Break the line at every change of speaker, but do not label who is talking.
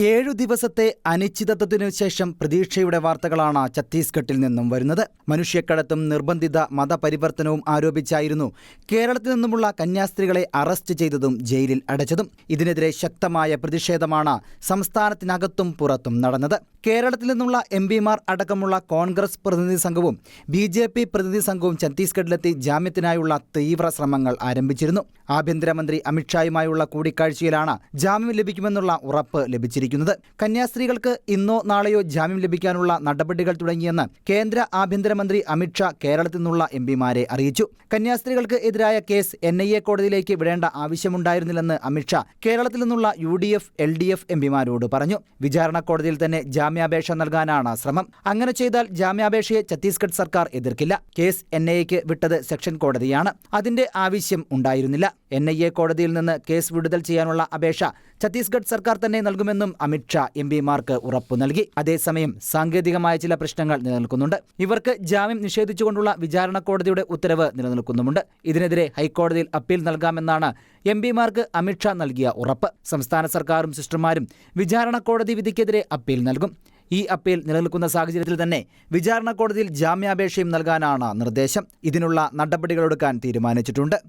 7 ദിവസത്തെ അനിശ്ചിതത്വത്തിനു ശേഷം പ്രതീക്ഷയുടെ വാർത്തകളാണ് ഛത്തീസ്ഗഡിൽ നിന്നും വരുന്നത്. മനുഷ്യക്കടത്തും നിർബന്ധിത മതപരിവർത്തനവും ആരോപിച്ചായിരുന്നു കേരളത്തിൽ നിന്നുമുള്ള കന്യാസ്ത്രീകളെ അറസ്റ്റ് ചെയ്തതും ജയിലിൽ അടച്ചതും. ഇതിനെതിരെ ശക്തമായ പ്രതിഷേധമാണ് സംസ്ഥാനത്തിനകത്തും പുറത്തും നടന്നത്. കേരളത്തിൽ നിന്നുള്ള എംപിമാർ അടക്കമുള്ള കോൺഗ്രസ് പ്രതിനിധി സംഘവും BJP പ്രതിനിധി സംഘവും ഛത്തീസ്ഗഡിലെത്തി ജാമ്യത്തിനായുള്ള തീവ്ര ശ്രമങ്ങൾ ആരംഭിച്ചിരുന്നു. ആഭ്യന്തരമന്ത്രി അമിത്ഷായുമായുള്ള കൂടിക്കാഴ്ചയിലാണ് ജാമ്യം ലഭിക്കുമെന്നുള്ള ഉറപ്പ് ലഭിച്ചിരിക്കുന്നത്. കന്യാസ്ത്രീകൾക്ക് ഇന്നോ നാളെയോ ജാമ്യം ലഭിക്കാനുള്ള നടപടികൾ തുടങ്ങിയെന്ന് കേന്ദ്ര ആഭ്യന്തരമന്ത്രി അമിത്ഷാ കേരളത്തിൽ നിന്നുള്ള എംപിമാരെ അറിയിച്ചു. കന്യാസ്ത്രീകൾക്ക് എതിരായ കേസ് NIA കോടതിയിലേക്ക് വിടേണ്ട ആവശ്യമുണ്ടായിരുന്നില്ലെന്ന് അമിത്ഷാ കേരളത്തിൽ നിന്നുള്ള UDF LDF എംപിമാരോട് പറഞ്ഞു. വിചാരണ കോടതിയിൽ തന്നെ ജാമ്യാപേക്ഷ നൽകാനാണ് ശ്രമം. അങ്ങനെ ചെയ്താൽ ജാമ്യാപേക്ഷയെ ഛത്തീസ്ഗഡ് സർക്കാർ എതിർക്കില്ല. കേസ് NIAക്ക് വിട്ടത് സെക്ഷൻ കോടതിയാണ്. അതിന്റെ ആവശ്യം ഉണ്ടായിരുന്നില്ല. NIA കോടതിയിൽ നിന്ന് കേസ് വിടുതൽ ചെയ്യാനുള്ള അപേക്ഷ ഛത്തീസ്ഗഡ് സർക്കാർ തന്നെ നൽകുമെന്നും അമിത്ഷാ എംപിമാർക്ക് ഉറപ്പു നൽകി. അതേസമയം സാങ്കേതികമായ ചില പ്രശ്നങ്ങൾ നിലനിൽക്കുന്നുണ്ട്. ഇവർക്ക് ജാമ്യം നിഷേധിച്ചുകൊണ്ടുള്ള വിചാരണ കോടതിയുടെ ഉത്തരവ് നിലനിൽക്കുന്നുമുണ്ട്. ഇതിനെതിരെ ഹൈക്കോടതിയിൽ അപ്പീൽ നൽകാമെന്നാണ് എംപിമാർക്ക് അമിത്ഷാ നൽകിയ ഉറപ്പ്. സംസ്ഥാന സർക്കാരും സിസ്റ്റർമാരും വിചാരണ കോടതി വിധിക്കെതിരെ അപ്പീൽ നൽകും. ഈ അപ്പീൽ നിലനിൽക്കുന്ന സാഹചര്യത്തിൽ തന്നെ വിചാരണ കോടതിയിൽ ജാമ്യാപേക്ഷയും നൽകാനാണ് നിർദ്ദേശം. ഇതിനുള്ള നടപടികളെടുക്കാൻ തീരുമാനിച്ചിട്ടുണ്ട്.